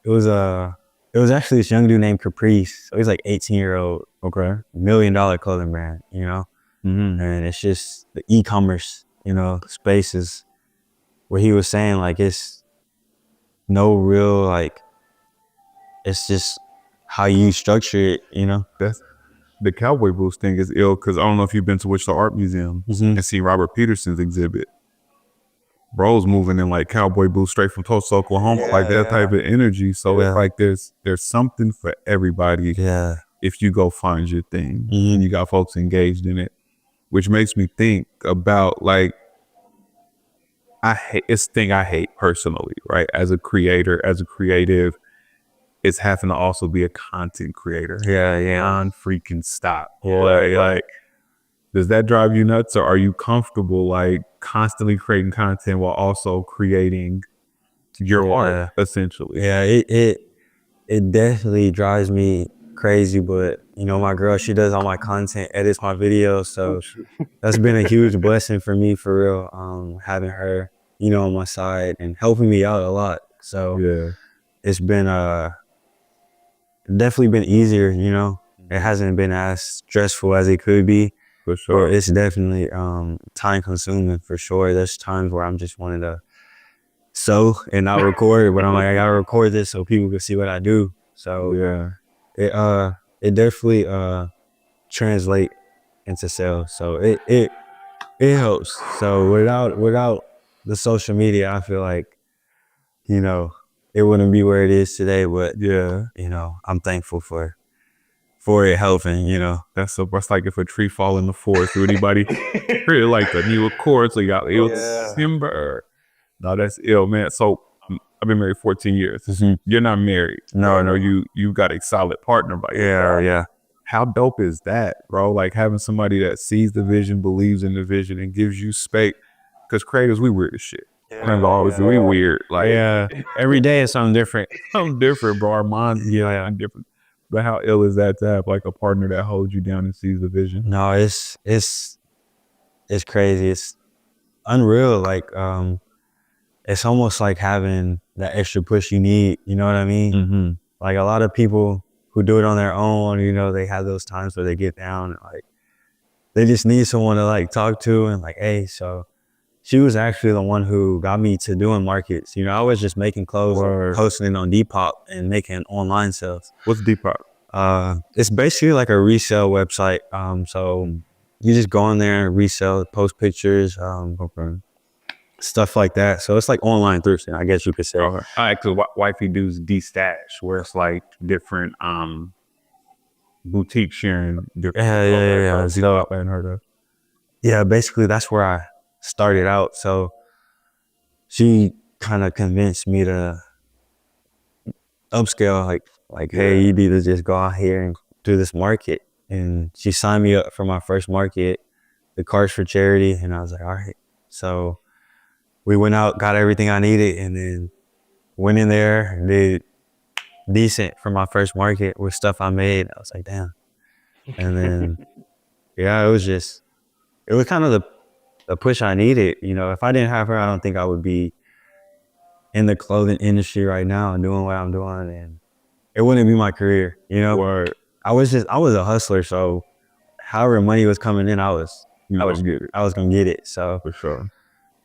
it was actually this young dude named Caprice. So he's like 18-year-old, Okay. $1 million clothing brand, you know? Mm-hmm. And it's just the e-commerce, you know, spaces where he was saying like it's no real like it's just how you structure it, you know? That's the cowboy boots thing is ill because I don't know if you've been to Wichita Art Museum and seen Robert Peterson's exhibit. Bro's moving in like cowboy boots straight from Tulsa, Oklahoma, like that type of energy. So it's like there's something for everybody Yeah. if you go find your thing Mhm. and you got folks engaged in it, which makes me think about like it's the thing I hate personally, right? As a creator, as a creative, it's having to also be a content creator. Yeah. Non-freaking stop. Like, does that drive you nuts, or are you comfortable like constantly creating content while also creating your art, essentially? Yeah, it definitely drives me crazy, but you know, my girl, she does all my content, edits my videos, so that's been a huge blessing for me for real. Having her, you know, on my side and helping me out a lot. So Yeah, it's been definitely been easier, you know. It hasn't been as stressful as it could be. for Or sure. it's definitely time consuming for sure. There's times where I'm just wanting to sew and not record, but I'm like, I gotta record this so people can see what I do. So Yeah, it definitely translate into sales. So it helps. So without the social media, I feel like, you know, it wouldn't be where it is today. But yeah. you know, I'm thankful for it helping, you know. That's like if a tree fall in the forest. Do anybody really like the new chords? So you got ill timber. No, that's ill, man. So I've been married 14 years. Mhm. You're not married. No, Or no. you got a solid partner by your side. Yeah. How dope is that, bro? Like having somebody that sees the vision, believes in the vision, and gives you space. Because creators, we weird as shit. We weird. Like Yeah. Every day is something different. I'm different, bro. Our minds I'm different. But how ill is that to have like a partner that holds you down and sees the vision? No, it's crazy. It's unreal. Like it's almost like having that extra push you need. You know what I mean? Mm-hmm. Like a lot of people who do it on their own, you know, they have those times where they get down and like they just need someone to like talk to and like, hey, so she was actually the one who got me to doing markets. You know, I was just making clothes, posting it on Depop and making online sales. What's Depop? It's basically like a resale website. So you just go in there and resell, post pictures, stuff like that. So it's like online thrifting, I guess you could say. Okay. Actually, wifey does D-Stash, where it's like different boutique sharing. Yeah. So I hadn't heard of. Yeah, basically that's where I started out. So she kind of convinced me to upscale, like, hey, you need to just go out here and do this market. And she signed me up for my first market, the Cars for Charity, and I was like, all right. So we went out, got everything I needed, and then went in there and did decent for my first market with stuff I made. I was like, damn. And then yeah, it was kind of the push I needed. You know, if I didn't have her, I don't think I would be in the clothing industry right now and doing what I'm doing, and it wouldn't be my career, you know. Word. I was a hustler, so however money was coming in, I was gonna get it. So For sure.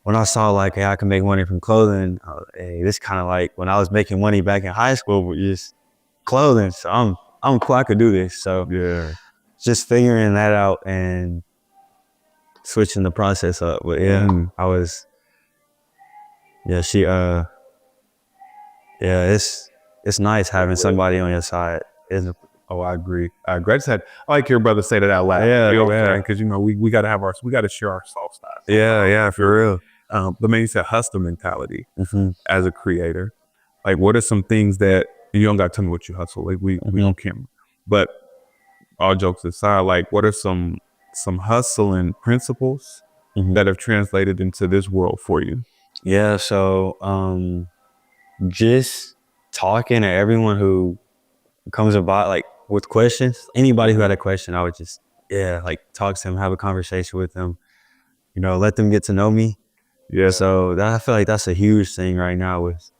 when I saw like, hey, I can make money from clothing, hey, this kind of like when I was making money back in high school with just clothing. So I'm cool, I could do this. So Yeah. just figuring that out and switching the process up. But yeah, I was, it's nice having somebody on your side. Oh, I agree. I just had, I like your brother say that out loud. Yeah, You know what I'm yeah. saying? Because, you know, we got to we got to share our soft side. Yeah, for real. But man, you said hustle mentality Mhm. as a creator. Like, what are some things that, you don't got to tell me what you hustle. Like, we on camera. But all jokes aside, like, what are some hustling principles that have translated into this world for you? Yeah, so just talking to everyone who comes about, like with questions. Anybody who had a question, I would just like talk to them, have a conversation with them. You know, let them get to know me. Yeah. So I feel like that's a huge thing right now with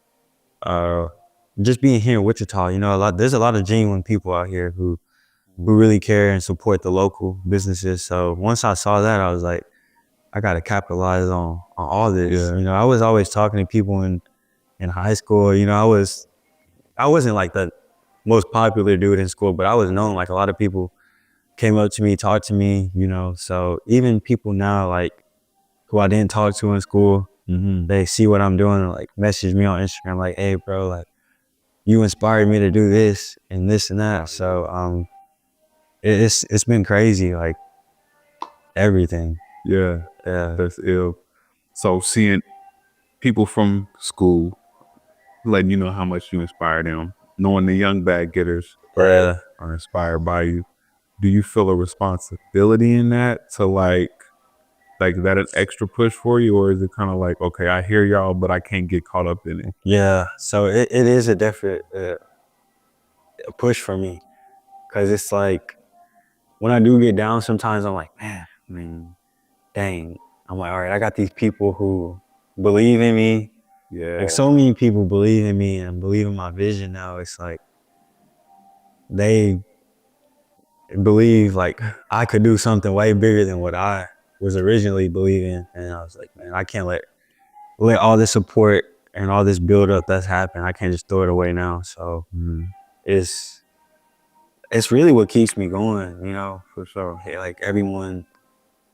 just being here in Wichita, you know, there's a lot of genuine people out here who really care and support the local businesses. So once I saw that, I was like, I gotta capitalize on all this. Yeah. You know, I was always talking to people in high school. You know, I wasn't like the most popular dude in school, but I was known. Like a lot of people came up to me, talked to me, you know. So even people now, like who I didn't talk to in school, they see what I'm doing and like message me on Instagram, like, hey bro, like you inspired me to do this and this and that. So it's been crazy, like everything. Yeah. Yeah. That's ill. So seeing people from school letting you know how much you inspire them, knowing the young bag getters Yeah. are inspired by you. Do you feel a responsibility in that to like that an extra push for you, or is it kind of like, okay, I hear y'all, but I can't get caught up in it? Yeah. So it is a definite push for me, because it's like when I do get down, sometimes I'm like, man, I mean, dang. I'm like, all right, I got these people who believe in me. Yeah. Like so many people believe in me and believe in my vision now. It's like they believe like I could do something way bigger than what I was originally believing. And I was like, man, I can't let all this support and all this build up that's happened, I can't just throw it away now. So it's really what keeps me going, you know, for sure. Hey, like everyone,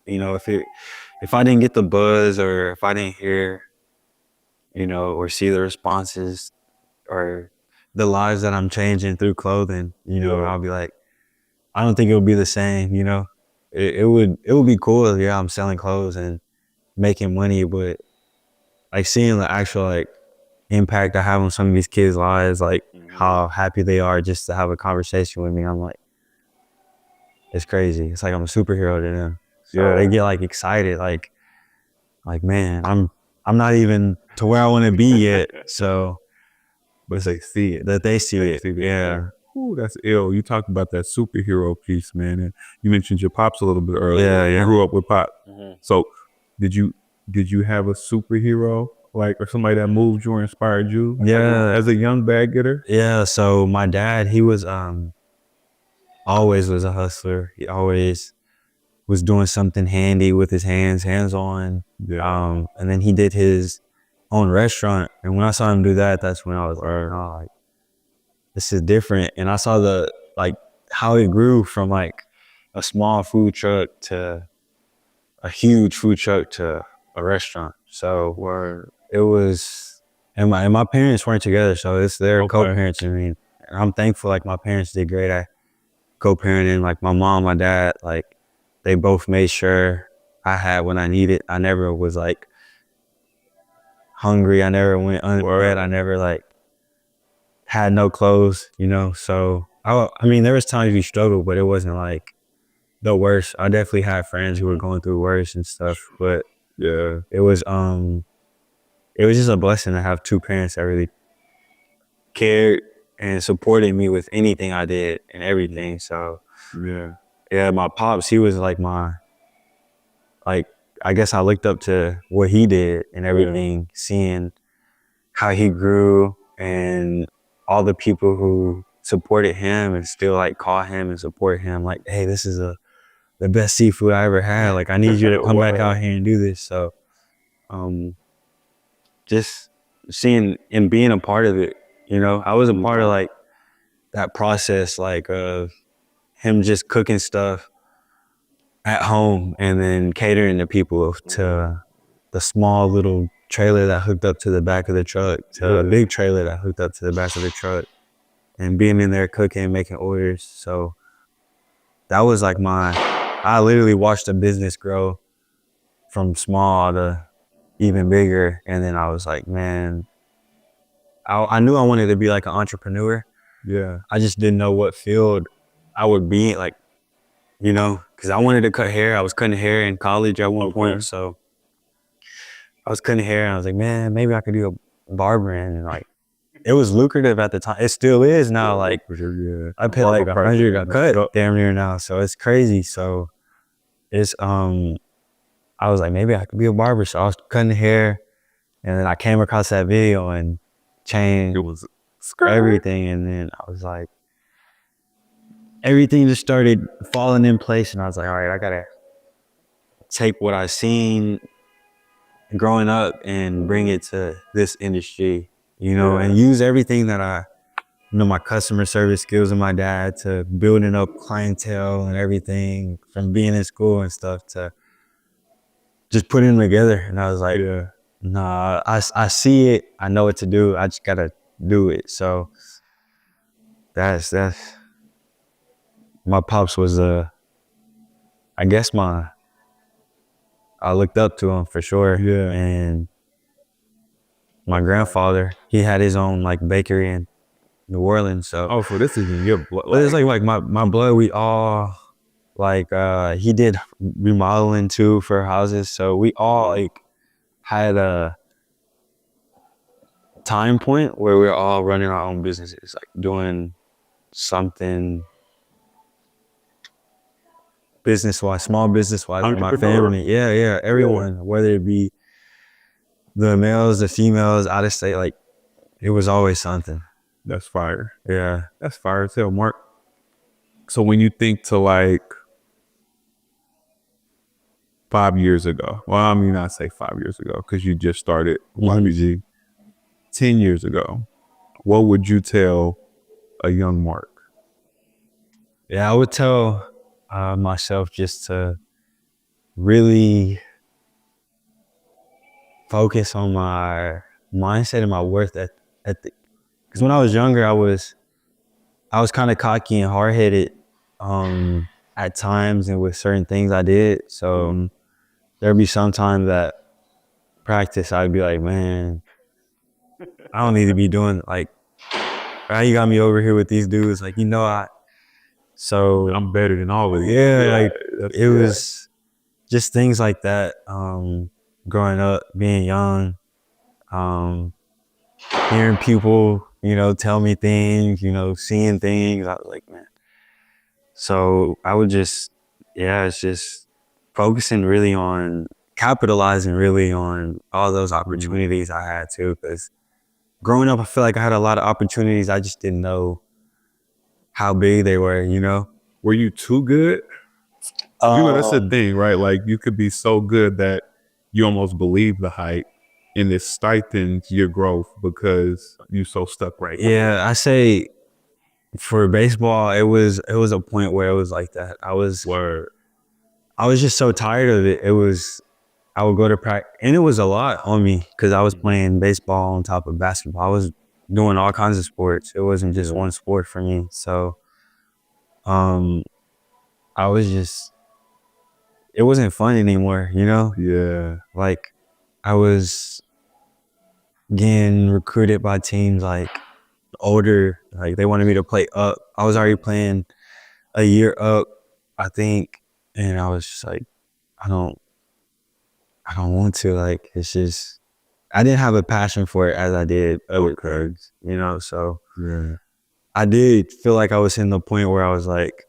you know, if I didn't get the buzz, or if I didn't hear, you know, or see the responses or the lives that I'm changing through clothing, you know, I'll be like, I don't think it would be the same, you know. It would be cool. Yeah, I'm selling clothes and making money, but like seeing the actual like impact I have on some of these kids' lives, like how happy they are just to have a conversation with me, I'm like, it's crazy. It's like I'm a superhero to them. So they get like excited, like man, I'm not even to where I want to be yet. So But they see it. that they see it. See the Yeah. Ooh, that's ill. You talked about that superhero piece, man, and you mentioned your pops a little bit earlier. Yeah, yeah. You grew up with pop. So did you have a superhero, like, or somebody that moved you or inspired you? Yeah. As a young bag getter. Yeah. So my dad, he was always was a hustler. He always was doing something handy with his hands on. Yeah. And then he did his own restaurant. And when I saw him do that, that's when I was like, oh, like, this is different. And I saw like how it grew from like a small food truck to a huge food truck to a restaurant. So it was, and my parents weren't together, so it's their co-parenting me. And I'm thankful, like my parents did great at co-parenting. Like my mom, my dad, like they both made sure I had what I needed. I never was like hungry. I never went unfed. I never like had no clothes, you know. So I mean, there was times we struggled, but it wasn't like the worst. I definitely had friends who were going through worse and stuff, but Yeah. it was just a blessing to have two parents that really cared and supported me with anything I did and everything. So yeah, my pops, he was like I guess I looked up to what he did and everything, seeing how he grew and all the people who supported him and still like call him and support him, like, hey, this is the best seafood I ever had. Like, I need you to come back out here and do this. So just seeing and being a part of it, you know, I was a part of like that process, like of him just cooking stuff at home and then catering to people, to the small little trailer that hooked up to the back of the truck, to a big trailer that hooked up to the back of the truck, and being in there cooking, making orders. So that was like I literally watched the business grow from small to even bigger. And then I was like, man, I knew I wanted to be like an entrepreneur. Yeah. I just didn't know what field I would be, like, you know, because I wanted to cut hair. I was cutting hair in college at one point. So I was cutting hair and I was like, man, maybe I could do a barbering. And like, it was lucrative at the time. It still is now. Like, I pay like $100 a cut damn near now. So it's crazy. So it's, I was like, maybe I could be a barber. So I was cutting hair and then I came across that video and changed. It was everything. And then I was like, everything just started falling in place. And I was like, all right, I gotta take what I seen growing up and bring it to this industry, and use everything that my customer service skills of my dad to building up clientele and everything from being in school and stuff to just putting them together. And I was like, nah, I see it. I know what to do. I just gotta do it. So that's my pops was I guess I looked up to him for sure. Yeah. And my grandfather, he had his own like bakery in New Orleans. So So this is in your blood. but it's like my blood, we all like he did remodeling too for houses. So we all like had a time point where we're all running our own businesses, like doing something business-wise, small business-wise with my family. Yeah, everyone, whether it be the males, the females, out of state, like it was always something. That's fire. Yeah. That's fire as hell, Mark. So when you think to like 5 years ago, well, I mean, I say 5 years ago because you just started YBG. 10 years ago, what would you tell a young Mark? Yeah, I would tell myself just to really focus on my mindset and my worth ethic. Because when I was younger, I was kind of cocky and hard-headed at times and with certain things I did. So there'd be some time that practice, I'd be like, man, I don't need to be doing like, why you got me over here with these dudes? Like, so I'm better than all of you. Yeah, like it was just things like that. Growing up, being young, hearing people, tell me things, seeing things. I was like, man. So I would just, it's just focusing really on capitalizing really on all those opportunities I had too. Because growing up, I feel like I had a lot of opportunities. I just didn't know how big they were, Were you too good? That's the thing, right? Like you could be so good that you almost believe the hype and it stifles your growth because you so stuck right now. Yeah, I say for baseball, it was a point where it was like that. I was just so tired of it. I would go to practice, and it was a lot on me because I was playing baseball on top of basketball. I was doing all kinds of sports. It wasn't just one sport for me. So, I was just, it wasn't fun anymore, Yeah. Like I was getting recruited by teams like older, like they wanted me to play up. I was already playing a year up, I think, and I was just like, I don't want to. Like it's just, I didn't have a passion for it as I did other things, So Yeah. I did feel like I was in the point where I was like,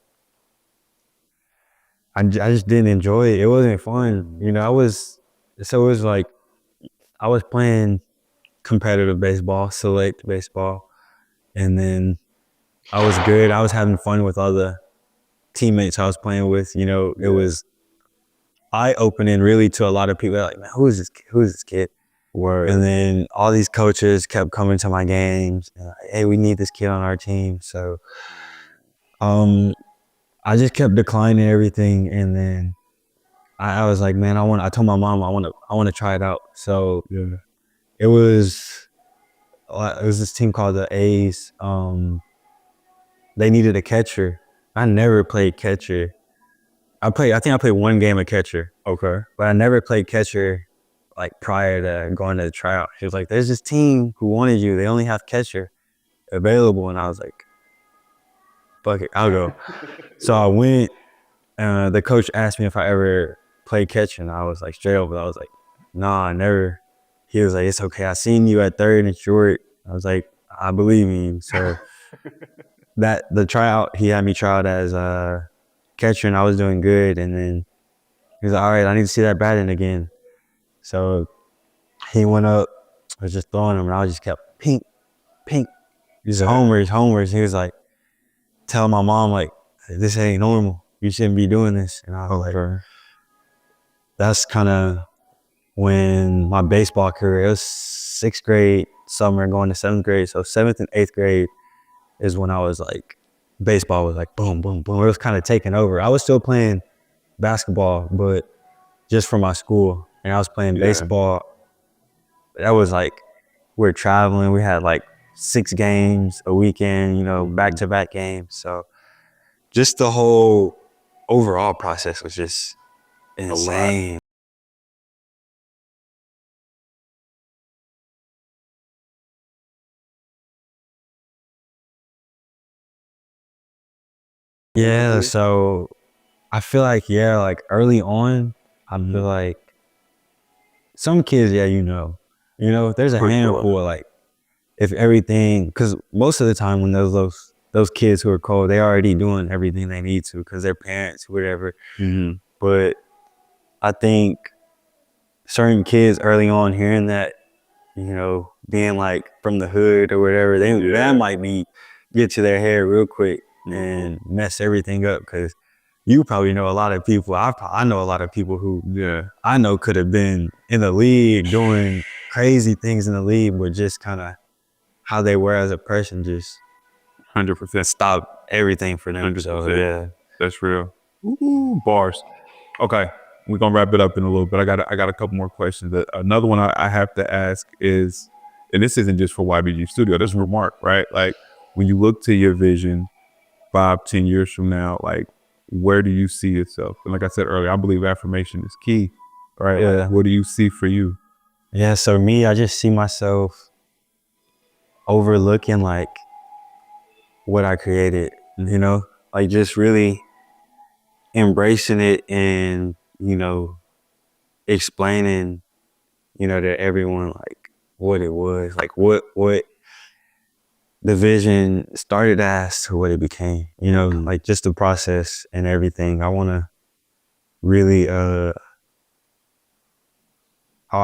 I just didn't enjoy it. It wasn't fun, So it was like I was playing competitive baseball, select baseball, and then I was good. I was having fun with other teammates I was playing with. It was eye-opening really to a lot of people. They're like, man, who is this kid? Word. And then all these coaches kept coming to my games and like, hey, we need this kid on our team. So I just kept declining everything, and then I was like, man, I told my mom I want to try it out. So it was this team called the A's. They needed a catcher. I never played catcher. I think I played one game of catcher. Okay. But I never played catcher like prior to going to the tryout. She was like, there's this team who wanted you. They only have catcher available. And I was like, fuck it, I'll go. So I went. The coach asked me if I ever played catcher, and I was like, straight up, I was like, nah, I never. He was like, it's okay. I seen you at third and short. I was like, I believe in you. So the tryout, he had me try out as a catcher, and I was doing good. And then he was like, all right, I need to see that batting again. So he went up, I was just throwing him, and I just kept pink, pink, He's homers. He was like, tell my mom, like, this ain't normal. You shouldn't be doing this. And I was like, that's kind of when my baseball career, it was 6th grade summer going to 7th grade. So 7th and 8th grade is when I was like, baseball was like boom, boom, boom. It was kind of taking over. I was still playing basketball, but just for my school. And I was playing baseball. That was like, we're traveling. We had like 6 games a weekend, you know, back-to-back games. So just the whole overall process was just insane. Yeah, so I feel like, like early on, I feel like some kids, you know, there's a handful of like, if everything, because most of the time when those kids who are cold, they already doing everything they need to because their parents, whatever. But I think certain kids early on hearing that, you know, being like from the hood or whatever, that might get to their head real quick and mess everything up. Because you probably know a lot of people. I know a lot of people who I know could have been in the league doing crazy things in the league, but just kind of how they were as a person just 100%. stop everything for them. 100%. So yeah, that's real. Ooh, bars. Okay, we're gonna wrap it up in a little bit. I got a couple more questions. Another one I have to ask is, and this isn't just for YBG Studio, this is for Mark, right? Like when you look to your vision 5-10 years from now, like where do you see yourself? And like I said earlier, I believe affirmation is key, right? Yeah. Like, what do you see for you? Yeah, so me, I just see myself overlooking like what I created, you know, like just really embracing it and, you know, explaining, you know, to everyone like what it was, like what the vision started as to what it became, you know, like just the process and everything. I want to really, I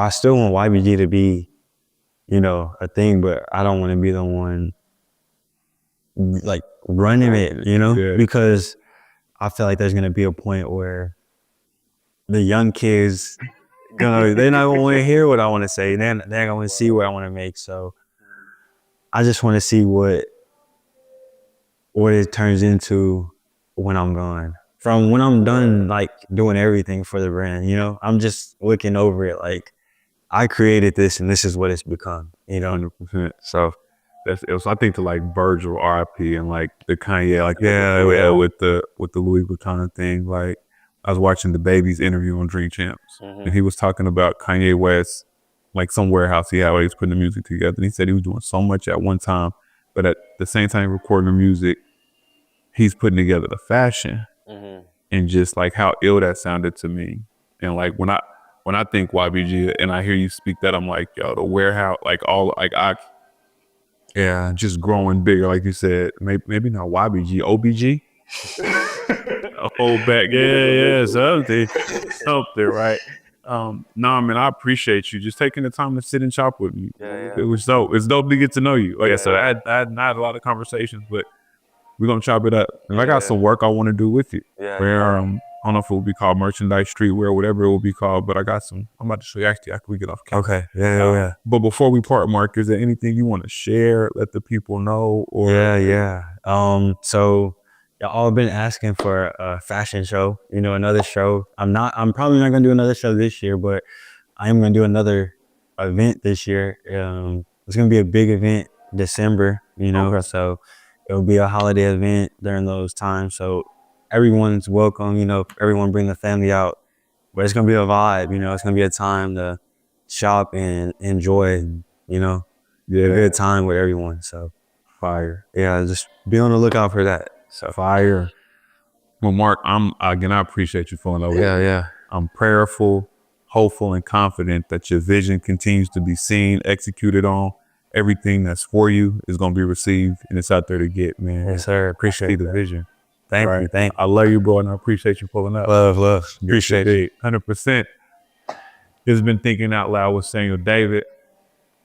still want YBG to be, you know, a thing, but I don't want to be the one like running it, you know, because I feel like there's going to be a point where the young kids they're not gonna want to hear what I want to say. They're gonna see what I want to make. So I just want to see what it turns into when I'm gone. From when I'm done, like doing everything for the brand, you know, I'm just looking over it like I created this and this is what it's become, you know. 100%. So that's it. So I think to like Virgil RIP and like the Kanye, like with the Louis Vuitton thing. Like I was watching the Baby's interview on Dream Champs, and he was talking about Kanye West, like some warehouse he had where he was putting the music together. And he said he was doing so much at one time, but at the same time recording the music, he's putting together the fashion, and just like how ill that sounded to me. And like when I think YBG and I hear you speak that, I'm like, yo, the warehouse, like all, like just growing bigger, like you said, maybe not YBG, OBG, a whole back, something, right? Nah, man, I appreciate you just taking the time to sit and chop with me. It was dope. It's dope to get to know you. Like I said, I had not a lot of conversations, but we're gonna chop it up. And I got some work I want to do with you. Where I don't know if it will be called merchandise, streetwear, whatever it will be called, but I got some. I'm about to show you actually after we get off camera. Okay. Yeah. But before we part, Mark, is there anything you want to share? Let the people know? Or So y'all been asking for a fashion show, you know, another show. I'm probably not gonna do another show this year, but I am gonna do another event this year. It's gonna be a big event December, you know. So it'll be a holiday event during those times. So everyone's welcome, you know, everyone bring the family out. But it's gonna be a vibe, you know, it's gonna be a time to shop and enjoy, you know, a good time with everyone. So fire. Yeah, just be on the lookout for that. So Fire. Well, Mark, I appreciate you pulling over. Yeah. I'm prayerful, hopeful, and confident that your vision continues to be seen, executed on. Everything that's for you is going to be received, and it's out there to get, man. Yes, sir. Appreciate the vision. Thank you. I love you, bro, and I appreciate you pulling up. Love. Appreciate it. 100%. This has been Thinking Out Loud with Samuel David.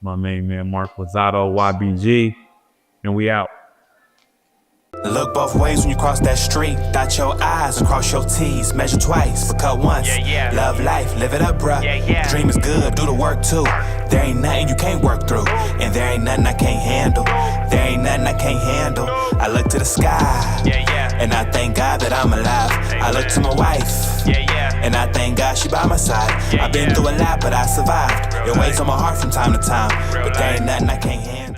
My main man, Mark Lozado, YBG. and we out. Look both ways when you cross that street. Dot your I's and cross your T's. Measure twice, but cut once. Love life, live it up, bruh. Dream is good, do the work too. There ain't nothing you can't work through, and there ain't nothing I can't handle. There ain't nothing I can't handle. I look to the sky, and I thank God that I'm alive. I look to my wife, and I thank God she by my side. I've been through a lot, but I survived. It weighs on my heart from time to time, but there ain't nothing I can't handle.